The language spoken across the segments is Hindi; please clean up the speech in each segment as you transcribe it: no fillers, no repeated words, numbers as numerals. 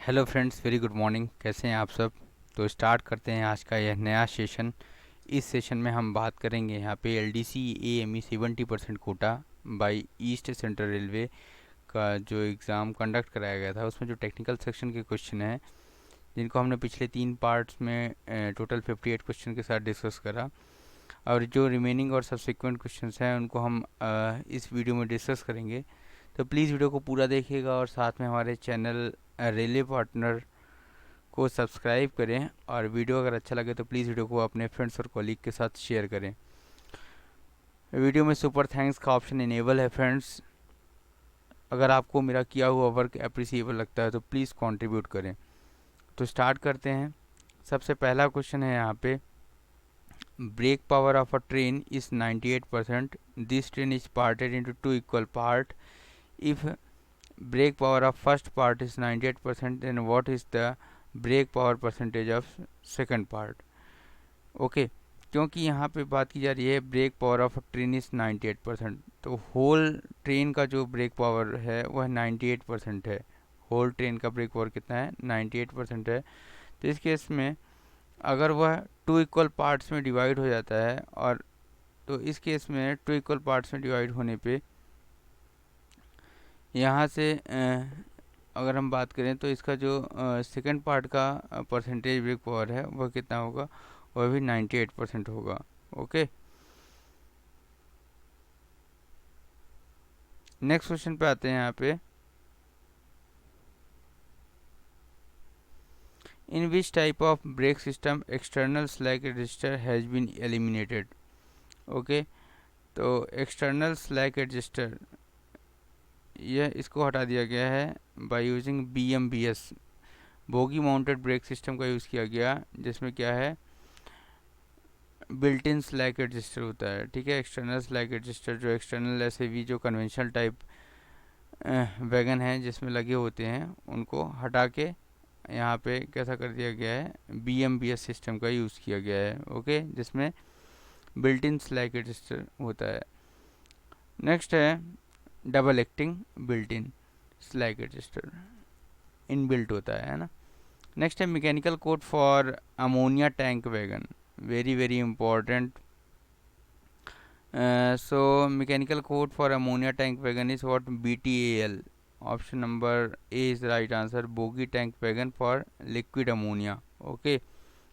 Hello friends, very good morning. कैसे हैं आप सब? तो स्टार्ट करते हैं आज का यह नया सेशन। इस सेशन में हम बात करेंगे यहाँ पे L D C A M E 70% quota by East Central Railway का जो एग्ज़ाम कंडक्ट कराया गया था, उसमें जो टेक्निकल सेक्शन के क्वेश्चन हैं, जिनको हमने पिछले 3 पार्ट्स में टोटल 58 क्वेश्चन के साथ डिस्कस करा, और जो रिमेनिंग और सब्सिक्वेंट क्वेश्चंस हैं उनको हम इस वीडियो में डिस्कस करेंगे। तो प्लीज़ वीडियो को पूरा देखिएगा और साथ में हमारे चैनल रेलवे पार्टनर को सब्सक्राइब करें, और वीडियो अगर अच्छा लगे तो प्लीज़ वीडियो को अपने फ्रेंड्स और कॉलीग के साथ शेयर करें। वीडियो में सुपर थैंक्स का ऑप्शन इनेबल है फ्रेंड्स। अगर आपको मेरा किया हुआ वर्क अप्रिसिएबल लगता है तो प्लीज़ कंट्रीब्यूट करें। तो स्टार्ट करते हैं। सबसे पहला क्वेश्चन है यहाँ पे, brake power of a train is 98%। This train is parted into two equal part. If brake power of first part is 98%, then what is the brake power percentage of second part? Okay, क्योंकि यहाँ पे बात की जा रही है brake power of train is 98%, तो होल ट्रेन का जो ब्रेक पावर है वह 98% है। होल ट्रेन का ब्रेक पावर कितना है? 98% है। तो इस केस में अगर वह टू इक्वल पार्ट्स में डिवाइड हो जाता है, और तो इस केस में टू इक्वल पार्ट्स में डिवाइड होने पे यहाँ से अगर हम बात करें तो इसका जो सेकंड पार्ट का परसेंटेज ब्रेक पावर है वह कितना होगा? वह भी 98% होगा। ओके, नेक्स्ट क्वेश्चन पे आते हैं। यहाँ पे, in which type of brake system external slack register has been eliminated? Okay, तो एक्सटर्नल स्लैक रजिस्टर, यह इसको हटा दिया गया है by using BMBS, bogie mounted brake system का यूज़ किया गया, जिसमें क्या है, बिल्ट इन स्लैक रजिस्टर होता है। ठीक है, एक्सटर्नल स्लैक रजिस्टर जो एक्सटर्नल एसएवी जो कन्वेंशनल टाइप वैगन हैं जिसमें लगे होते हैं, उनको हटा के यहाँ पे कैसा कर दिया गया है, BMBS सिस्टम का यूज़ किया गया है। ओके, जिसमें बिल्ट इन स्लैक रजिस्टर होता है। नेक्स्ट है double acting built in slack register, inbuilt होता है ना। नेक्स्ट है mechanical code for ammonia tank wagon, very very important. So mechanical code for ammonia tank wagon is what? BTAL. Option number A is the right answer. Bogie tank wagon for liquid ammonia. Okay,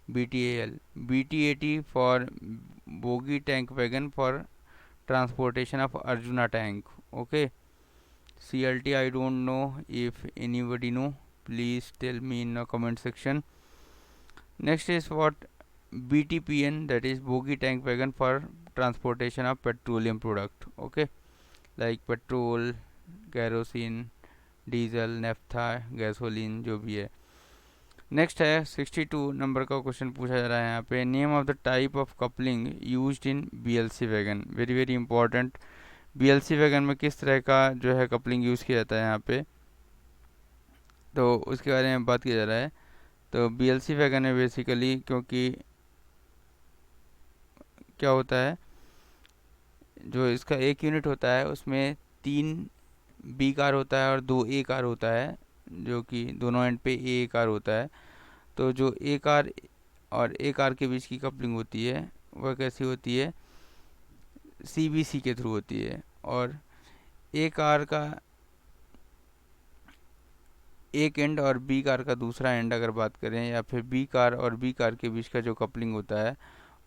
BTAL. BTAT for bogie tank wagon for transportation of Arjuna tank. Okay, CLT I don't know. If anybody know, please tell me in the comment section. Next is what? BTPN, that is bogie tank wagon for transportation of petroleum product. Okay, like petrol, kerosene, diesel, naphtha, gasoline, जो भी है। नेक्स्ट है 62 नंबर का क्वेश्चन पूछा जा रहा है यहाँ पे, name of the type of coupling used in BLC wagon, very very important. BLC wagon में किस तरह का जो है कपलिंग यूज़ किया जाता है यहाँ पे, तो उसके बारे में बात किया जा रहा है। तो BLC वैगन में बेसिकली, क्योंकि क्या होता है, जो इसका एक यूनिट होता है उसमें 3 B कार होता है और 2 A कार होता है, जो कि दोनों एंड पे A कार होता है। तो जो A कार और A कार के बीच की कपलिंग होती है वह कैसी होती है? CBC के थ्रू होती है। और A कार का एक एंड और B कार का दूसरा एंड अगर बात करें, या फिर B कार और B कार के बीच का जो कपलिंग होता है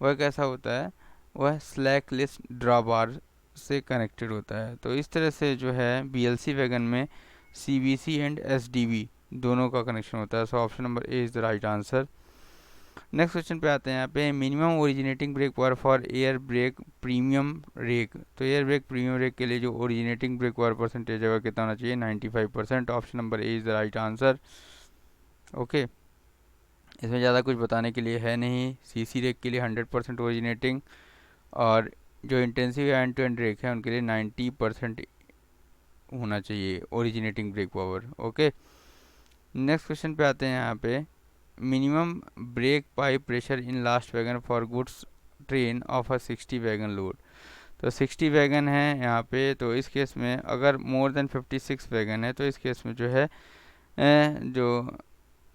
वह कैसा होता है? वह स्लैकलेस ड्रॉबार से कनेक्टेड होता है। तो इस तरह से जो है BLC वैगन में CBC एंड SDB दोनों का कनेक्शन होता है। So option number A is the right answer. Next question पे आते हैं। यहाँ पे minimum originating brake power for air brake premium rake, तो एयर ब्रेक प्रीमियम रेक के लिए जो ओरिजिनेटिंग ब्रेक पावर परसेंटेज है वह कितना होना चाहिए? 95%। Option number A is the right answer. Okay, इसमें ज़्यादा कुछ बताने के लिए है नहीं। CC रेक के लिए 100% ओरिजिनेटिंग, और जो intensive end to end rake है उनके लिए 90% होना चाहिए originating brake power. Okay, next question पे आते हैं। यहाँ पे minimum brake pipe pressure in last wagon for goods train of a 60 wagon load, तो 60 वैगन है यहाँ पे। तो इस केस में अगर मोर देन 56 वैगन है तो इस केस में जो है जो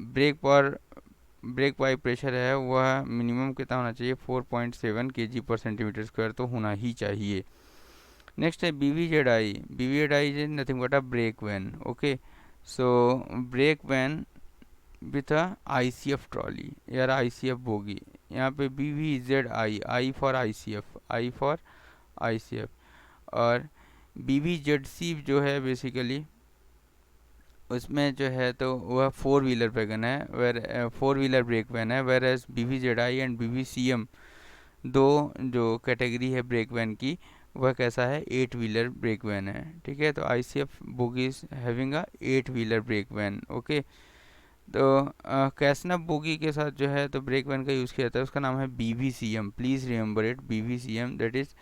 ब्रेक पाइप प्रेशर है वह मिनिमम कितना होना चाहिए, 4.7 kg पर सेंटीमीटर स्क्वायर तो होना ही चाहिए। नेक्स्ट है BVZI। BVZI is nothing but a brake van. Okay, so brake van with a ICF trolley या ICF बोगी। यहाँ पे BVZI, I for ICF, I for ICF। और BVZC जो है बेसिकली उसमें जो है तो वह 4 व्हीलर वैगन है, 4 व्हीलर ब्रेक वैन है। Whereas BVZI and BVCM दो जो कैटेगरी है ब्रेक वैन की वह कैसा है, 8 व्हीलर ब्रेक वैन है। ठीक है, तो ICF bogie is having a 8 wheeler brake van. Okay, तो कैसनप बोगी के साथ जो है तो ब्रेक वैन का यूज़ किया जाता है, उसका नाम है BVCM। Please remember it, BVCM, that is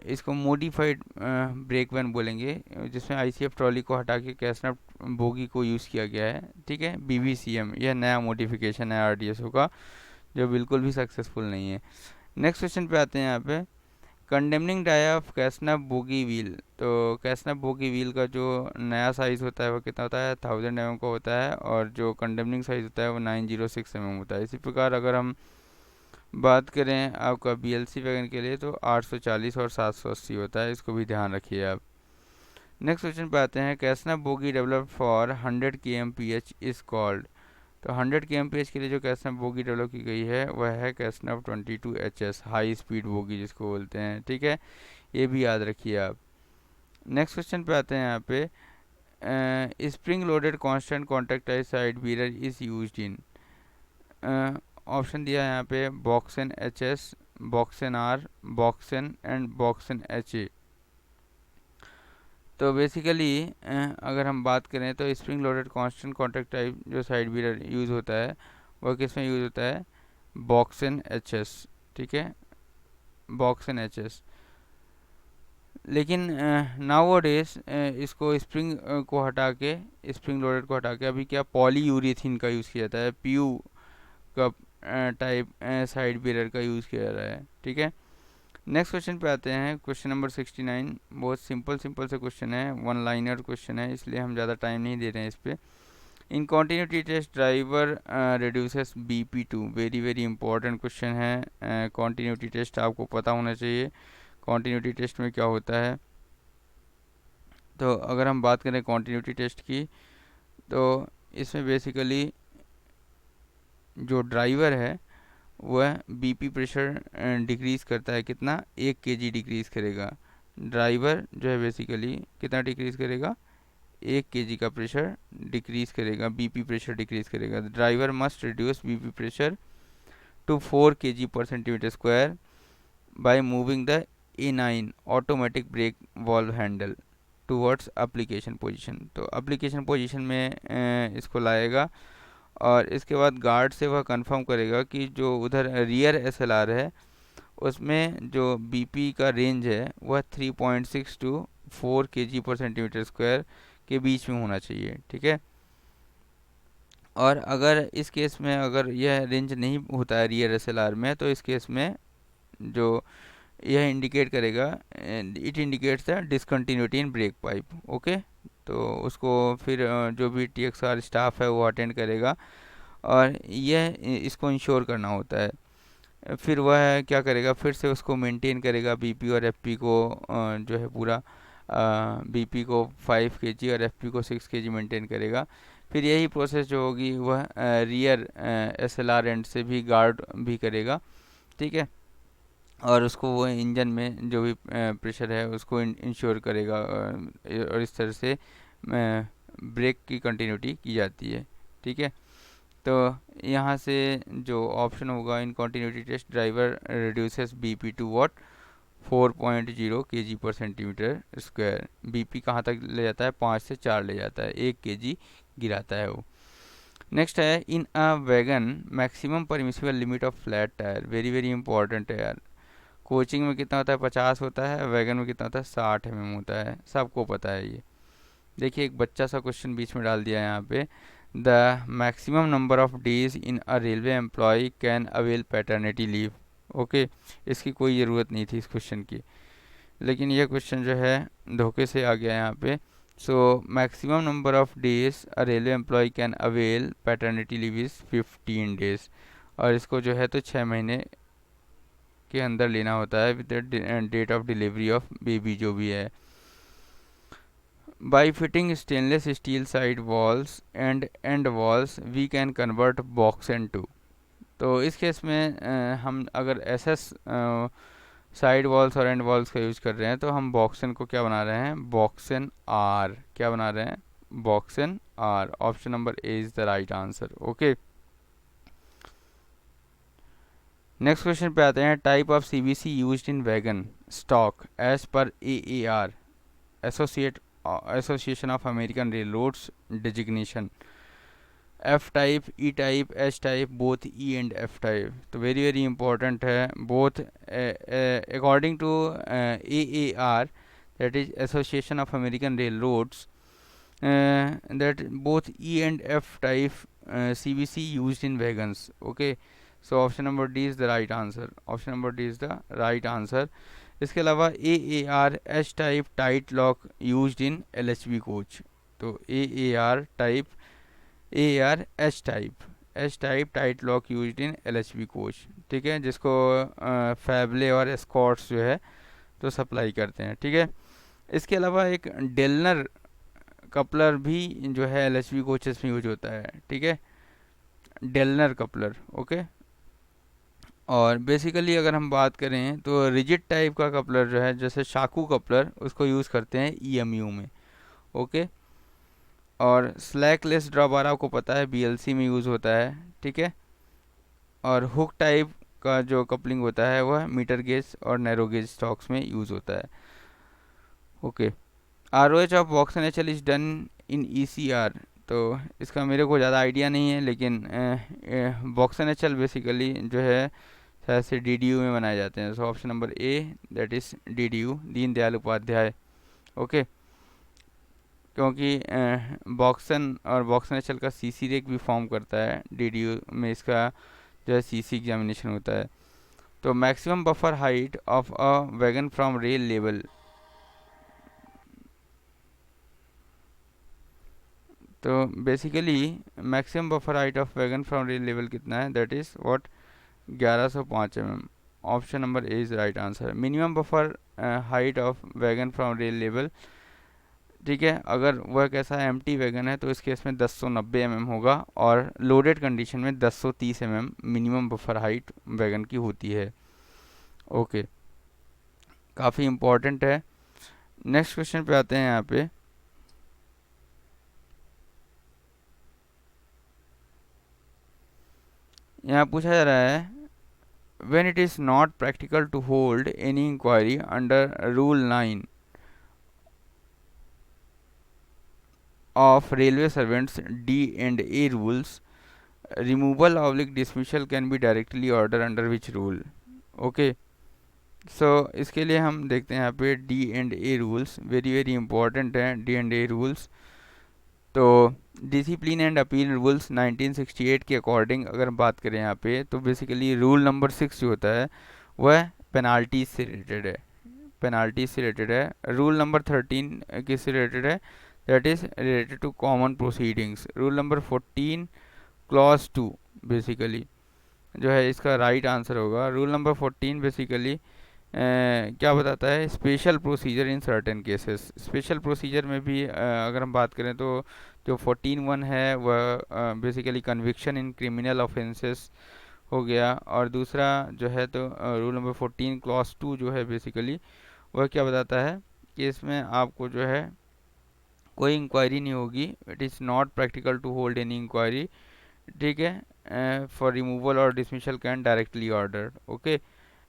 इसको मॉडिफाइड ब्रेक वैन बोलेंगे, जिसमें ICF ट्रॉली को हटा के कैसनप बोगी को यूज़ किया गया है। ठीक है, BVCM यह नया मॉडिफिकेशन है RDSO का जो बिल्कुल भी सक्सेसफुल नहीं है। नेक्स्ट क्वेश्चन पे आते हैं। यहाँ पे condemning dia of casnub bogie wheel. तो कैसनप बोगी व्हील का जो नया साइज़ होता है वो कितना होता है, 1000 mm का होता है, और जो कंडेमनिंग साइज़ होता है वो 906 mm होता है। इसी प्रकार अगर हम बात करें आपका BLC वैगन के लिए तो 840 और 780 होता है, इसको भी ध्यान रखिए आप। नेक्स्ट क्वेश्चन पे आते हैं। Casnub bogie develop for 100 kmph is called. तो 100 kmph के लिए जो कैसनप बोगी डेवलप की गई है वह है कैसनप 22HS, हाई स्पीड बोगी जिसको बोलते हैं। ठीक है, ये भी याद रखिए आप। नेक्स्ट क्वेश्चन पे आते हैं। यहाँ पे spring loaded constant contact type side mirror is used in. Option दिया है यहाँ पे BOXN HS, BOXN R, BOXN and BOXN HA। तो बेसिकली अगर हम बात करें तो spring loaded constant contact type जो साइड मिरर यूज़ होता है वह किस में यूज़ होता है, बॉक्सन HS। ठीक है, बॉक्सन HS। लेकिन नाउ डेज इसको स्प्रिंग को हटा के, स्प्रिंग लोडेड को हटा के अभी क्या पॉलीयूरेथीन का यूज़ किया जाता है, PU का टाइप साइड मिरर का यूज़ किया जा रहा है। ठीक है, नेक्स्ट क्वेश्चन पे आते हैं। क्वेश्चन नंबर 69 बहुत सिंपल से क्वेश्चन है, 1 लाइनर क्वेश्चन है, इसलिए हम ज़्यादा टाइम नहीं दे रहे हैं इस पर। In continuity test driver reduces BP2। Very very important question है। कॉन्टीन्यूटी टेस्ट आपको पता होना चाहिए, कॉन्टीन्यूटी टेस्ट में क्या होता है। तो अगर हम बात करें कॉन्टीन्यूटी टेस्ट की तो इसमें बेसिकली जो ड्राइवर है वह BP प्रेशर डिक्रीज़ करता है, कितना, 1 kg डिक्रीज़ करेगा। ड्राइवर जो है बेसिकली कितना डिक्रीज़ करेगा, 1 kg का प्रेशर डिक्रीज़ करेगा, BP प्रेशर डिक्रीज़ करेगा। Driver must reduce BP pressure to 4 kg पर centimetre square by moving the A9 automatic brake valve handle towards application position. तो एप्लीकेशन पोजीशन में इसको लाएगा और इसके बाद गार्ड से वह कंफर्म करेगा कि जो उधर रियर SLR है उसमें जो BP का रेंज है वह 3.6 टू 4 kg पर सेंटीमीटर स्क्वायर के बीच में होना चाहिए। ठीक है, और अगर इस केस में अगर यह रेंज नहीं होता है रियर SLR में तो इस केस में जो यह इंडिकेट करेगा, it indicates the discontinuity in break pipe. Okay, तो उसको फिर जो भी TXR स्टाफ है वो अटेंड करेगा और यह इसको इंश्योर करना होता है। फिर वह क्या करेगा, फिर से उसको मेंटेन करेगा BP और FP को, जो है पूरा BP को 5 kg और FP को 6 kg मेंटेन करेगा। फिर यही प्रोसेस जो होगी वह रियर SLR एंड से भी गार्ड भी करेगा। ठीक है, और उसको वो इंजन में जो भी प्रेशर है उसको इंश्योर करेगा और इस तरह से ब्रेक की कंटिन्यूटी की जाती है। ठीक है, तो यहाँ से जो ऑप्शन होगा in continuity test driver reduces BP to what, 4.0 kg पर सेंटीमीटर स्क्वायर। BP कहाँ तक ले जाता है, 5 से 4 ले जाता है, 1 kg गिराता है वो। नेक्स्ट है in a wagon maximum permissible limit of flat tyre. Very very important है यार। कोचिंग में कितना होता है, 50 होता है, वैगन में कितना होता है, 60 mm होता है, सबको पता है ये। देखिए एक बच्चा सा क्वेश्चन बीच में डाल दिया है यहाँ पे, the maximum number of days in a railway employee can avail paternity leave. Okay, इसकी कोई ज़रूरत नहीं थी इस क्वेश्चन की, लेकिन यह क्वेश्चन जो है धोखे से आ गया यहाँ पे so maximum number of days a railway employee can avail paternity leave is 15 days, और इसको जो है तो 6 महीने के अंदर लेना होता है with date of delivery of baby जो भी है। By fitting stainless steel side walls and end walls we can convert BOXN to. तो इस केस में हम अगर एस एस साइड वॉल्स और एंड वॉल्स का यूज कर रहे हैं तो हम बॉक्सन को क्या बना रहे हैं, बॉक्सन आर, क्या बना रहे हैं, बॉक्सन आर। Option number A is the right answer. Okay, next question पे आते हैं। Type of CBC used in wagon stock as per AR associate association of American railroads designation. F type, E type, H type, both E and F type. तो वेरी वेरी इंपॉर्टेंट है। Both according to A R, that is association of American rail roads, that both E and F type CBC used in wagons. Okay, so option number D is the right answer. Option number D is the right answer. इसके अलावा A R H type tight lock used in LHB coach. तो A R type, A R H type tight lock used in LHB coach, ठीक है, जिसको फैबले और एस्कॉर्ट्स जो है तो सप्लाई करते हैं, ठीक है। इसके अलावा एक डेलनर कपलर भी जो है LHB कोचेस में यूज होता है, ठीक है, डेलनर कपलर। ओके, और बेसिकली अगर हम बात करें तो रिजिड टाइप का कपलर जो है, जैसे शाकू कपलर, उसको यूज़ करते हैं EMU में। ओके, और स्लैकलेस ड्रॉबार आपको पता है BLC में यूज़ होता है, ठीक है। और हुक टाइप का जो कपलिंग होता है वह मीटर गेज और नैरो गेज स्टॉक्स में यूज़ होता है। Okay, ROH of box N H L is done in ECR। तो इसका मेरे को ज़्यादा आइडिया नहीं है, लेकिन box N H L basically जो है शायद से DDU में बनाए जाते हैं। So option number A, that is DDU, Deen Dayal Upadhyay. Okay, क्योंकि बॉक्सन और बॉक्सन एच एल का CC रेक भी फॉर्म करता है, DDU में इसका जो है CC एग्जामिनेशन होता है। तो maximum buffer height of a wagon from rail level, तो basically maximum buffer height of wagon from rail level कितना है, that is what, 1105 mm। Option number A is right answer. Minimum buffer height of wagon from rail level, ठीक है, अगर वह कैसा एम्प्टी वैगन है तो इस केस में 1090 mm होगा, और लोडेड कंडीशन में 1030 mm minimum buffer height wagon की होती है। ओके, काफ़ी इम्पोर्टेंट है। नेक्स्ट क्वेश्चन पे आते हैं। यहाँ पे यहाँ पूछा जा रहा है, when it is not practical to hold any inquiry under Rule 9 of Railway Servants D&A rules, removal oblique dismissal can be directly ordered under which rule? Okay, so इसके लिए हम देखते हैं यहाँ पे D&A rules, very very important है D&A रूल्स। तो डिसिप्लिन एंड अपील रूल्स 1968 के अकॉर्डिंग अगर हम बात करें यहाँ पे, तो बेसिकली रूल नंबर 6 जो होता है वह पेनाल्टीज से रिलेटेड है, पेनाल्टी से रिलेटेड है। रूल नंबर 13 किससे रिलेटेड है, that is related to common proceedings. Rule number 14 clause 2 basically जो है इसका राइट आंसर होगा। रूल नंबर 14 बेसिकली क्या बताता है, special procedure in certain cases. Special procedure में भी अगर हम बात करें तो जो 14(1) है वह basically conviction in criminal offences हो गया, और दूसरा जो है तो रूल नंबर 14 क्लॉज 2 जो है बेसिकली वह क्या बताता है कि इसमें आपको जो है कोई इंक्वायरी नहीं होगी, it is not practical to hold any inquiry, ठीक है, फॉर रिमूवल और dismissal can directly ordered. Okay,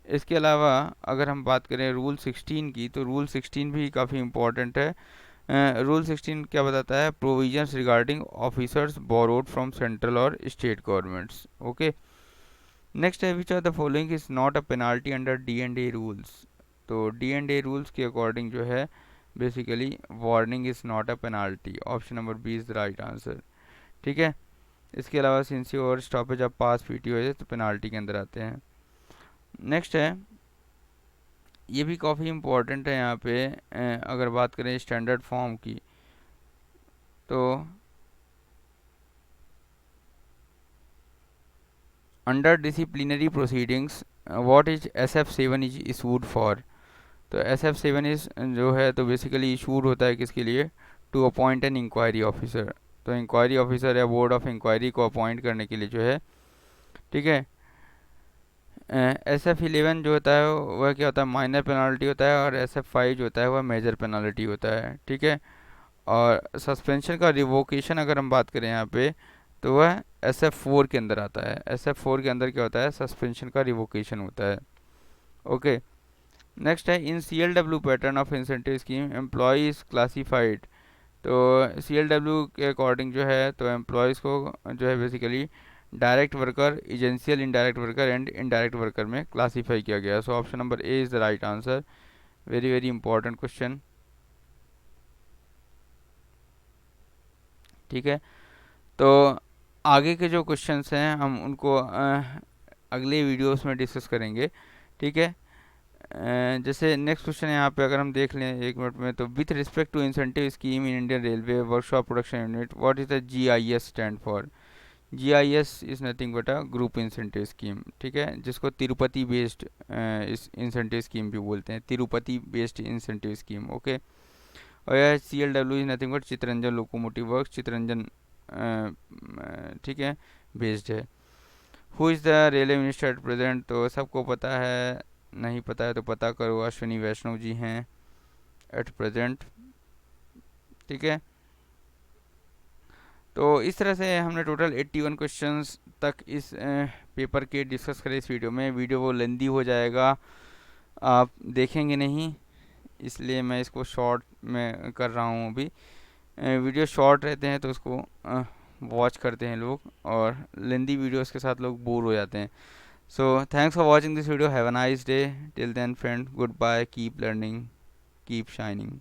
इसके अलावा अगर हम बात करें रूल 16 की, तो रूल 16 भी काफ़ी इंपॉर्टेंट है। रूल 16 क्या बताता है, provisions regarding officers borrowed from central और स्टेट गवर्नमेंट्स। ओके, नेक्स्ट है, which of the following is not a penalty under D&A rules. तो D&A रूल्स के अकॉर्डिंग जो है basically warning is not a penalty. Option number B is the right answer, ठीक है। इसके अलावा सिंसी और स्टॉपेज ऑफ पास PT हो जाए तो पेनाल्टी के अंदर आते हैं। नेक्स्ट है, ये भी काफ़ी इम्पोर्टेंट है यहाँ पे, अगर बात करें स्टैंडर्ड फॉर्म की, तो under disciplinary proceedings what is SF7 is issued for. तो SF7 इज जो है तो बेसिकली इशूड होता है किसके लिए, to appoint an inquiry officer. तो इंक्वायरी ऑफिसर या बोर्ड ऑफ इंक्वायरी को अपॉइंट करने के लिए जो है, ठीक है। SF11 जो होता है वह क्या होता है, माइनर पेनल्टी होता है, और SF5 जो होता है वह मेजर पेनल्टी होता है, ठीक है। और सस्पेंशन का रिवोकेशन अगर हम बात करें यहाँ पे, तो वह SF4 के अंदर आता है। SF4 के अंदर क्या होता है, सस्पेंशन का रिवोकेशन होता है। ओके, नेक्स्ट है in CLW pattern of incentive scheme employee is classified. तो CLW के अकॉर्डिंग जो है तो एम्प्लॉयज़ को जो है basically direct worker, essential indirect worker and indirect worker में क्लासीफाई किया गया। So option number A is the right answer. Very very important question, ठीक है। तो आगे के जो क्वेश्चंस हैं हम उनको अगले वीडियोस में डिस्कस करेंगे, ठीक है। जैसे नेक्स्ट क्वेश्चन यहाँ पे अगर हम देख लें 1 मिनट में, तो with respect to incentive scheme in Indian railway workshop production unit what is the GIS stand for. GIS is nothing but a group incentive scheme, ठीक है, जिसको तिरुपति बेस्ड इस इंसेंटिव स्कीम भी बोलते हैं, Tirupati based incentive scheme. Okay, और यह CLW is nothing but Chittaranjan locomotive works, Chittaranjan ठीक है बेस्ड है। Who is the railway minister at present. तो सबको पता है, नहीं पता है तो पता करो, अश्विनी वैष्णव जी हैं एट प्रेजेंट, ठीक है। तो इस तरह से हमने टोटल 81 क्वेश्चंस तक इस पेपर के डिस्कस करें इस वीडियो में। वीडियो वो लेंदी हो जाएगा, आप देखेंगे नहीं, इसलिए मैं इसको शॉर्ट में कर रहा हूँ अभी। वीडियो शॉर्ट रहते हैं तो उसको वॉच करते हैं लोग, और लेंदी वीडियोस के साथ लोग बोर हो जाते हैं। So thanks for watching this video, have a nice day, till then friend, goodbye, keep learning, keep shining.